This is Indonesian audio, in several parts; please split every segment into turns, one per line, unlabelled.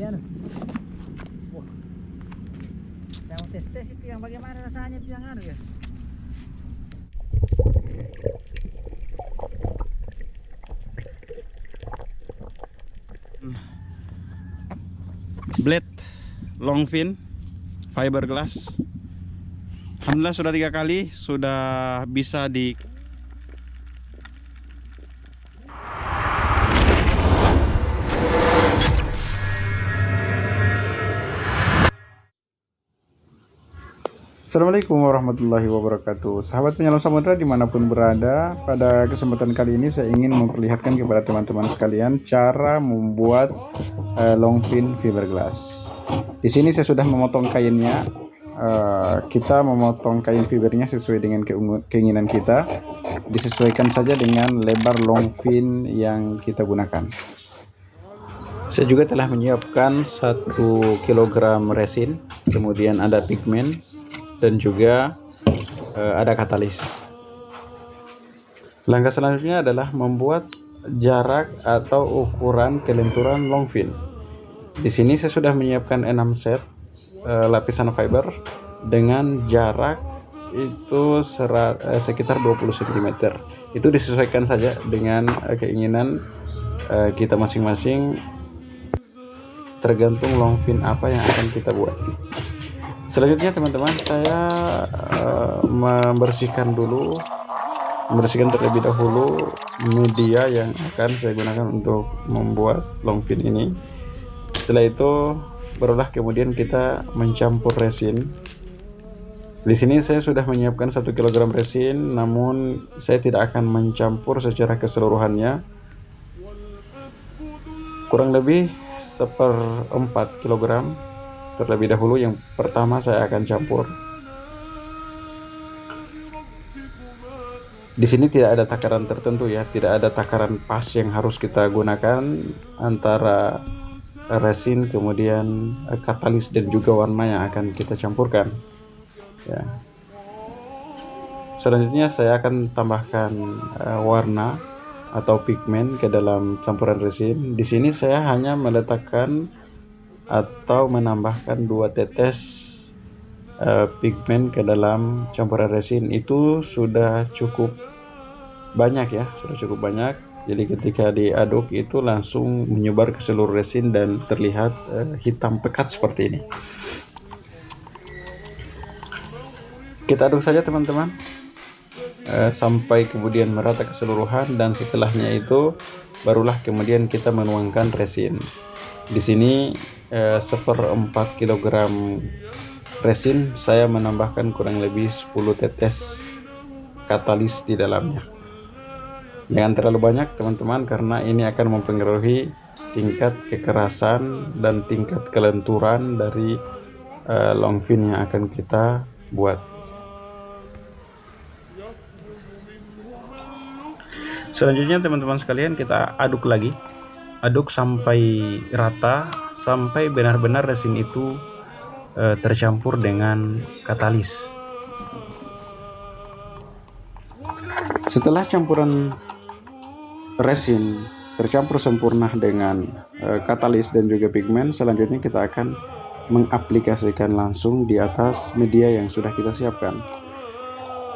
anu. Wah. Saya mau tes itu yang bagaimana rasanya itu yang anu ya.
Blade longfin fiberglass. Alhamdulillah sudah 3 kali, sudah bisa di Assalamualaikum warahmatullahi wabarakatuh. Sahabat penyelam samudra dimanapun berada, pada kesempatan kali ini saya ingin memperlihatkan kepada teman-teman sekalian cara membuat longfin fiberglass. Di sini saya sudah memotong kainnya. Kita memotong kain fibernya sesuai dengan keinginan kita, disesuaikan saja dengan lebar longfin yang kita gunakan. Saya juga telah menyiapkan 1 kg resin, kemudian ada pigmen, dan juga ada katalis. Langkah selanjutnya adalah membuat jarak atau ukuran kelenturan longfin. Di sini saya sudah menyiapkan 6 set lapisan fiber dengan jarak itu sekitar 20 cm. Itu disesuaikan saja dengan keinginan kita masing-masing, tergantung longfin apa yang akan kita buat. Selanjutnya teman-teman, saya membersihkan terlebih dahulu media yang akan saya gunakan untuk membuat longfin ini. Setelah itu barulah kemudian kita mencampur resin. Di sini saya sudah menyiapkan 1 kg resin, namun saya tidak akan mencampur secara keseluruhannya. Kurang lebih 1/4 kg. Terlebih dahulu yang pertama saya akan campur. Di sini tidak ada takaran tertentu ya, tidak ada takaran pas yang harus kita gunakan antara resin, kemudian katalis dan juga warna yang akan kita campurkan. Ya. Selanjutnya saya akan tambahkan warna atau pigmen ke dalam campuran resin. Di sini saya hanya meletakkan atau menambahkan 2 tetes pigmen ke dalam campuran resin. Itu sudah cukup banyak ya, jadi ketika diaduk itu langsung menyebar ke seluruh resin dan terlihat hitam pekat seperti ini. Kita aduk saja teman-teman sampai kemudian merata keseluruhan, dan setelahnya itu barulah kemudian kita menuangkan resin. Di sini 1/4 kg resin saya menambahkan kurang lebih 10 tetes katalis di dalamnya. Jangan terlalu banyak teman-teman, karena ini akan mempengaruhi tingkat kekerasan dan tingkat kelenturan dari longfin yang akan kita buat. Selanjutnya teman-teman sekalian, kita aduk lagi, aduk sampai rata, sampai benar-benar resin itu tercampur dengan katalis. Setelah campuran resin tercampur sempurna dengan katalis dan juga pigmen, selanjutnya kita akan mengaplikasikan langsung di atas media yang sudah kita siapkan.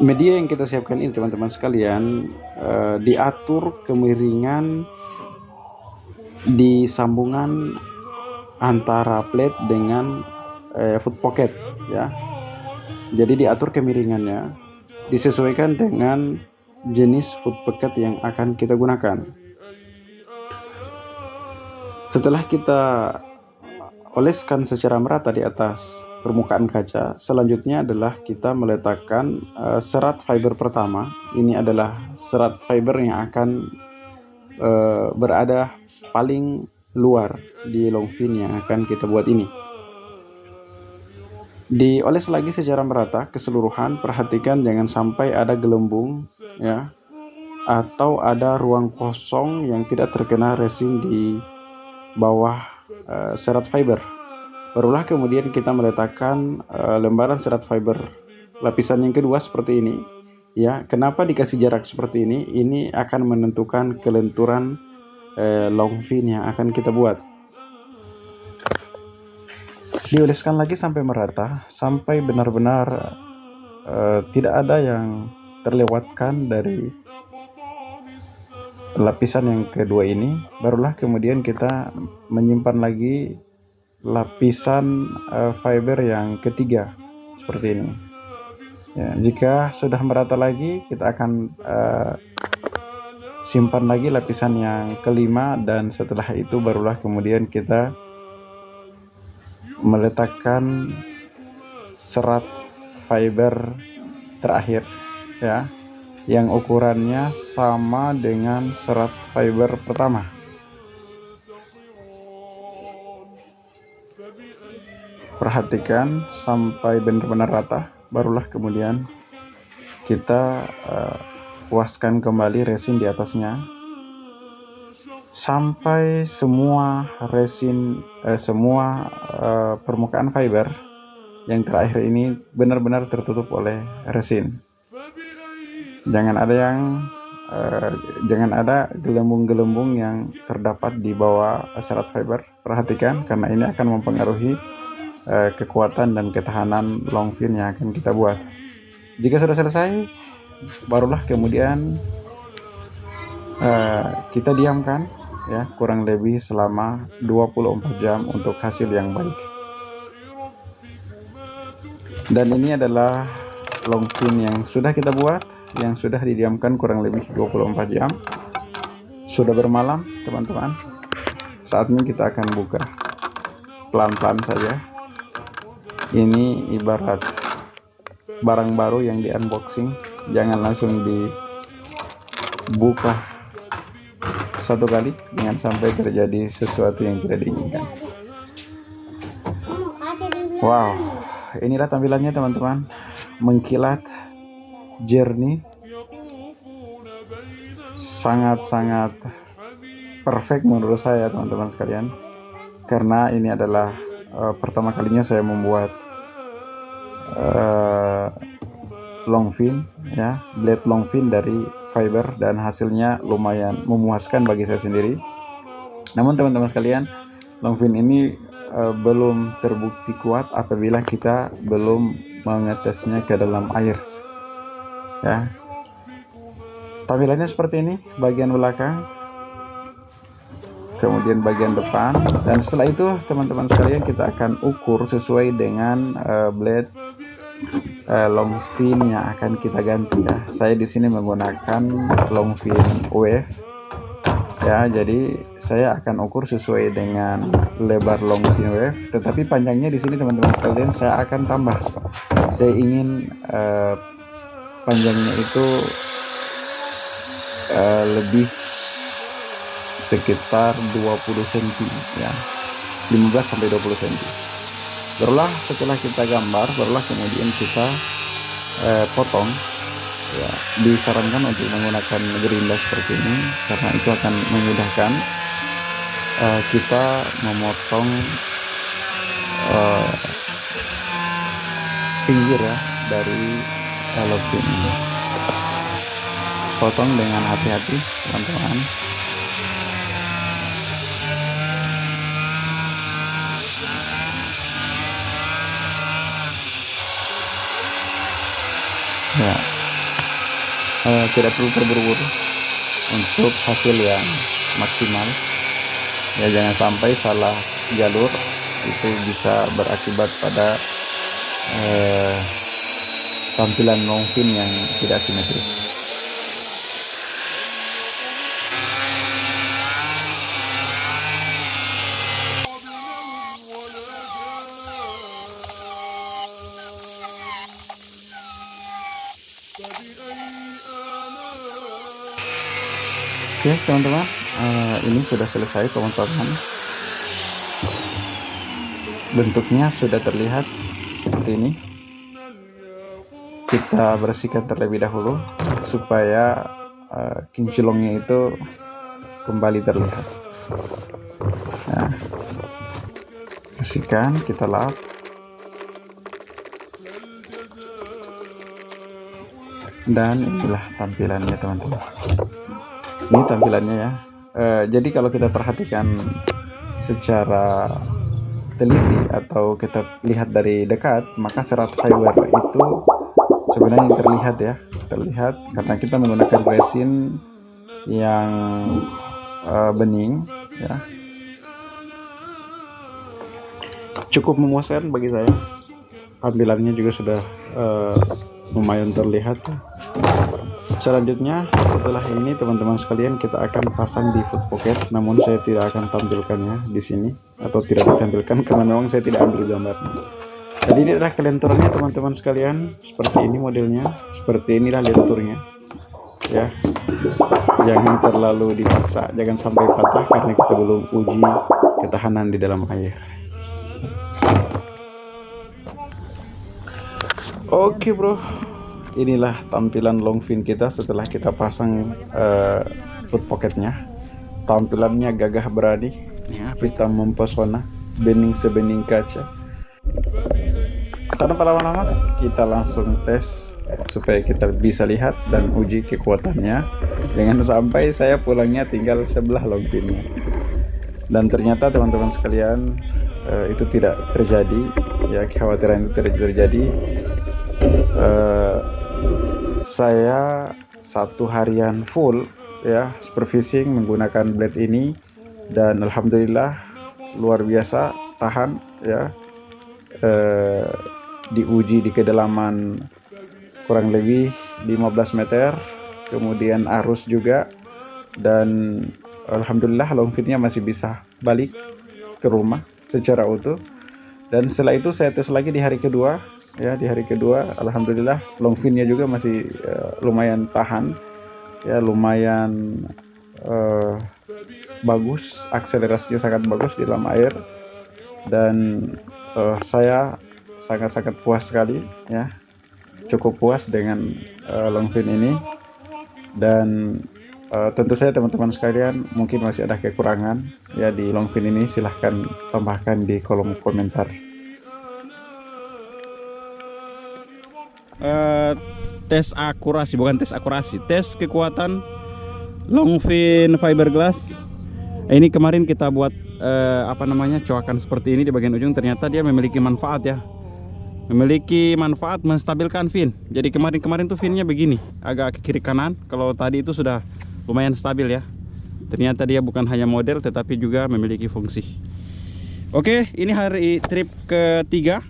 Media yang kita siapkan ini teman-teman sekalian diatur kemiringan di sambungan antara plate dengan foot pocket ya. Jadi diatur kemiringannya disesuaikan dengan jenis foot pocket yang akan kita gunakan. Setelah kita oleskan secara merata di atas permukaan kaca, selanjutnya adalah kita meletakkan serat fiber pertama. Ini adalah serat fiber yang akan berada paling luar di longfin yang akan kita buat ini. Dioles lagi secara merata keseluruhan. Perhatikan jangan sampai ada gelembung ya, atau ada ruang kosong yang tidak terkena resin di bawah serat fiber. Barulah kemudian kita meletakkan lembaran serat fiber lapisan yang kedua seperti ini ya. Kenapa dikasih jarak seperti ini? Ini akan menentukan kelenturan longfin yang akan kita buat. Dioleskan lagi sampai merata, sampai benar-benar tidak ada yang terlewatkan dari lapisan yang kedua ini. Barulah kemudian kita menyimpan lagi lapisan fiber yang ketiga seperti ini ya. Jika sudah merata lagi, kita akan simpan lagi lapisan yang kelima, dan setelah itu barulah kemudian kita meletakkan serat fiber terakhir ya, yang ukurannya sama dengan serat fiber pertama. Perhatikan sampai benar-benar rata, barulah kemudian kita puaskan kembali resin di atasnya sampai semua resin semua permukaan fiber yang terakhir ini benar-benar tertutup oleh resin. Jangan ada gelembung-gelembung yang terdapat di bawah serat fiber. Perhatikan, karena ini akan mempengaruhi kekuatan dan ketahanan long fin yang akan kita buat. Jika sudah selesai, barulah kemudian kita diamkan ya, kurang lebih selama 24 jam untuk hasil yang baik. Dan ini adalah long fin yang sudah kita buat, yang sudah didiamkan kurang lebih 24 jam. Sudah bermalam teman-teman. Saatnya kita akan buka pelan-pelan saja. Ini ibarat barang baru yang di unboxing, jangan langsung dibuka satu kali, jangan sampai terjadi sesuatu yang tidak diinginkan. Wow, inilah tampilannya teman-teman, mengkilat, jernih, sangat-sangat perfect menurut saya teman-teman sekalian, karena ini adalah pertama kalinya saya membuat long fin ya, blade long fin dari fiber, dan hasilnya lumayan memuaskan bagi saya sendiri. Namun teman-teman sekalian, long fin ini belum terbukti kuat apabila kita belum mengetesnya ke dalam air ya. Tampilannya seperti ini, bagian belakang, kemudian bagian depan, dan setelah itu teman-teman sekalian kita akan ukur sesuai dengan blade long fin yang akan kita ganti ya. Saya di sini menggunakan long fin wave ya, jadi saya akan ukur sesuai dengan lebar long fin wave, tetapi panjangnya di sini teman-teman sekalian saya akan tambah. Saya ingin panjangnya itu lebih sekitar 20 cm ya, 15 sampai 20 cm. Barulah setelah kita gambar, barulah kemudian kita potong ya. Disarankan untuk menggunakan gerinda seperti ini karena itu akan memudahkan kita memotong pinggir ya dari long fin ini. Potong dengan hati-hati teman-teman. Ya, tidak perlu terburu-buru untuk hasil yang maksimal ya. Jangan sampai salah jalur, itu bisa berakibat pada tampilan long fin yang tidak simetris. Oke teman-teman, ini sudah selesai pemotongan. Bentuknya sudah terlihat seperti ini. Kita bersihkan terlebih dahulu supaya kinclongnya itu kembali terlihat. Nah, bersihkan, kita lap. Dan inilah tampilannya teman-teman. Ini tampilannya ya. Jadi kalau kita perhatikan secara teliti atau kita lihat dari dekat, maka serat fiber itu sebenarnya terlihat karena kita menggunakan resin yang bening ya. Cukup memuaskan bagi saya, tampilannya juga sudah lumayan terlihat. Selanjutnya setelah ini teman-teman sekalian, kita akan pasang di foot pocket, namun saya tidak akan tampilkannya di sini atau tidak ditampilkan karena memang saya tidak ambil gambarnya. Jadi ini adalah kelenturannya teman-teman sekalian, seperti ini modelnya, seperti inilah lenturnya ya. Jangan terlalu dipaksa, jangan sampai patah karena kita belum uji ketahanan di dalam air. Oke bro, inilah tampilan longfin kita setelah kita pasang foot pocketnya. Tampilannya gagah berani ya, hitam mempesona, bening sebening kaca. Tanpa lama-lama kita langsung tes supaya kita bisa lihat dan uji kekuatannya. Jangan sampai saya pulangnya tinggal sebelah longfinnya. Dan ternyata teman-teman sekalian, itu tidak terjadi ya, kekhawatiran itu tidak terjadi. Saya 1 harian full ya supervising menggunakan blade ini, dan alhamdulillah luar biasa tahan ya. Diuji di kedalaman kurang lebih 15 meter, kemudian arus juga, dan alhamdulillah longfinnya masih bisa balik ke rumah secara utuh. Dan setelah itu saya tes lagi di hari kedua ya. Di hari kedua alhamdulillah longfinnya juga masih lumayan tahan ya, lumayan bagus, akselerasinya sangat bagus di dalam air, dan saya sangat-sangat puas sekali ya, cukup puas dengan longfin ini. Dan tentu saja teman-teman sekalian mungkin masih ada kekurangan ya di longfin ini, silahkan tambahkan di kolom komentar. Tes akurasi, bukan tes akurasi, tes kekuatan longfin fiberglass. Ini kemarin kita buat coakan seperti ini di bagian ujung, ternyata dia memiliki manfaat ya, memiliki manfaat menstabilkan fin. Jadi kemarin tuh finnya begini, agak ke kiri kanan. Kalau tadi itu sudah lumayan stabil ya. Ternyata dia bukan hanya model tetapi juga memiliki fungsi. Oke, ini hari trip ketiga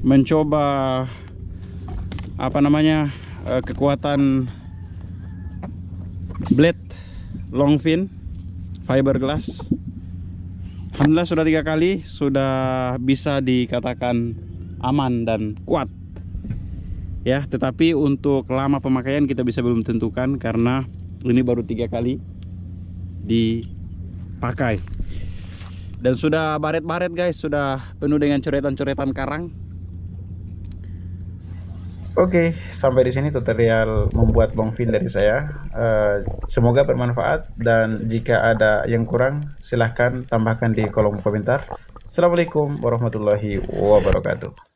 mencoba kekuatan blade longfin fiberglass. Alhamdulillah sudah 3 kali, sudah bisa dikatakan aman dan kuat ya. Tetapi untuk lama pemakaian kita bisa belum tentukan karena ini baru 3 kali dipakai, dan sudah baret-baret guys, sudah penuh dengan coretan-coretan karang. Oke, sampai di sini tutorial membuat longfin dari saya. Semoga bermanfaat, dan jika ada yang kurang silahkan tambahkan di kolom komentar. Assalamualaikum warahmatullahi wabarakatuh.